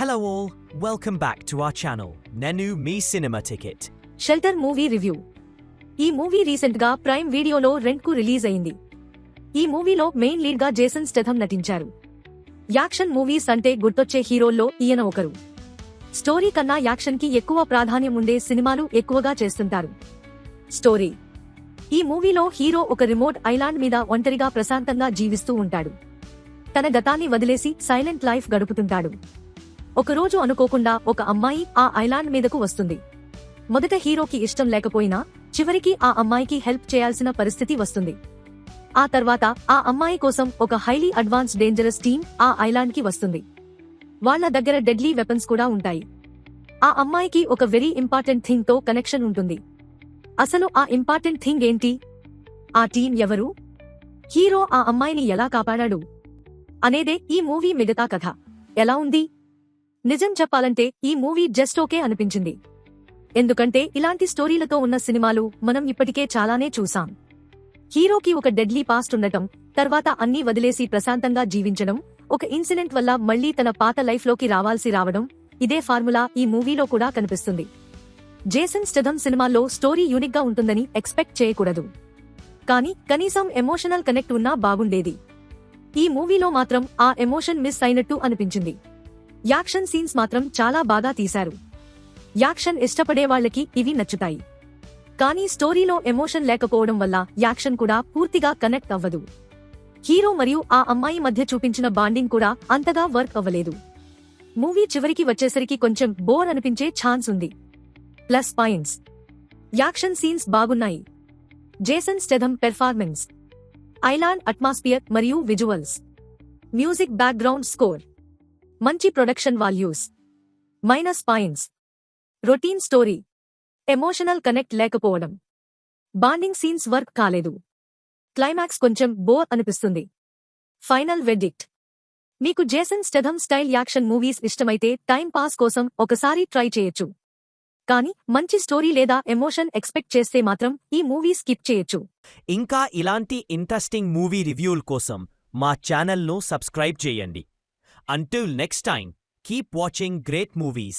Hello all, welcome back to our channel, Nenu Me Cinema Ticket. Shelter movie review. ఈ movie recent గా prime వీడియోలో రెంట్కు release అయింది. ఈ మూవీలో మెయిన్ లీడ్ గా జేసన్ స్టెథమ్ నటించారు. యాక్షన్ మూవీస్ అంటే గుర్తొచ్చే హీరోల్లో ఈయన ఒకరు. స్టోరీ కన్నా యాక్షన్ కి ఎక్కువ ప్రాధాన్యం ఉండే సినిమాలు ఎక్కువగా చేస్తుంటారు. స్టోరీ: ఈ మూవీలో హీరో ఒక రిమోట్ ఐలాండ్ మీద ఒంటరిగా ప్రశాంతంగా జీవిస్తూ ఉంటాడు. తన గతాన్ని వదిలేసి సైలెంట్ లైఫ్ గడుపుతుంటాడు. ఒకరోజు అనుకోకుండా ఒక అమ్మాయి ఆ ఐలాండ్ మీదకు వస్తుంది. మొదట హీరోకి ఇష్టం లేకపోయినా చివరికి ఆ అమ్మాయికి హెల్ప్ చేయాల్సిన పరిస్థితి వస్తుంది. ఆ తర్వాత ఆ అమ్మాయి కోసం ఒక హైలీ అడ్వాన్స్ డేంజరస్ టీమ్ ఆ ఐలాండ్ కి వస్తుంది. వాళ్ల దగ్గర డెడ్లీ వెపన్స్ కూడా ఉంటాయి. ఆ అమ్మాయికి ఒక వెరీ ఇంపార్టెంట్ థింగ్ తో కనెక్షన్ ఉంటుంది. అసలు ఆ ఇంపార్టెంట్ థింగ్ ఏంటి? ఆ టీం ఎవరు? హీరో ఆ అమ్మాయిని ఎలా కాపాడాడు అనేదే ఈ మూవీ మిగతా కథ. ఎలా ఉంది? నిజం చెప్పాలంటే ఈ మూవీ జస్ట్ ఓకే అనిపించింది. ఎందుకంటే ఇలాంటి స్టోరీలతో ఉన్న సినిమాలు మనం ఇప్పటికే చాలానే చూసాం. హీరోకి ఒక డెడ్లీ పాస్ట్ ఉండటం, తర్వాత అన్నీ వదిలేసి ప్రశాంతంగా జీవించడం, ఒక ఇన్సిడెంట్ వల్ల మళ్లీ తన పాత లైఫ్ లోకి రావడం, ఇదే ఫార్ములా ఈ మూవీలో కూడా కనిపిస్తుంది. జేసన్ స్టెథమ్ సినిమాల్లో స్టోరీ యూనిక్ గా ఉంటుందని ఎక్స్పెక్ట్ చేయకూడదు. కానీ కనీసం ఎమోషనల్ కనెక్ట్ ఉన్నా బాగుండేది. ఈ మూవీలో మాత్రం ఆ ఎమోషన్ మిస్ అయినట్టు అనిపించింది. యాక్షన్ సీన్స్ మాత్రం చాలా బాగా తీశారు. యాక్షన్ ఇష్టపడే వాళ్లకి ఇవి నచ్చుతాయి. కానీ స్టోరీలో ఎమోషన్ లేకపోవడం వల్ల యాక్షన్ కూడా పూర్తిగా కనెక్ట్ అవ్వదు. హీరో మరియు ఆ అమ్మాయి మధ్య చూపించిన బాండింగ్ కూడా అంతగా వర్క్ అవ్వలేదు. మూవీ చివరికి వచ్చేసరికి కొంచెం బోర్ అనిపించే ఛాన్స్ ఉంది. ప్లస్ పాయింట్స్: యాక్షన్ సీన్స్ బాగున్నాయి. జేసన్ స్టెథమ్ పెర్ఫార్మెన్స్, ఐలాండ్ అట్మాస్ఫియర్ మరియు విజువల్స్, మ్యూజిక్ బ్యాక్గ్రౌండ్ స్కోర్, మంచి production values. Minus points: routine story, emotional connect లేకపోవడం, బాండింగ్ సీన్స్ వర్క్ కాలేదు, క్లైమాక్స్ కొంచెం బోర్ అనిపిస్తుంది. ఫైనల్ వెర్డిక్ట్: మీకు జేసన్ స్టెథమ్ స్టైల్ యాక్షన్ మూవీస్ ఇష్టమైతే time pass కోసం ఒకసారి ట్రై చేయొచ్చు. కానీ మంచి స్టోరీ లేదా ఎమోషన్ ఎక్స్పెక్ట్ చేస్తే మాత్రం ఈ మూవీ స్కిప్ చేయొచ్చు. ఇంకా ఇలాంటి ఇంట్రెస్టింగ్ మూవీ రివ్యూల కోసం మా ఛానల్ను సబ్స్క్రైబ్ చేయండి. Until next time, keep watching great movies.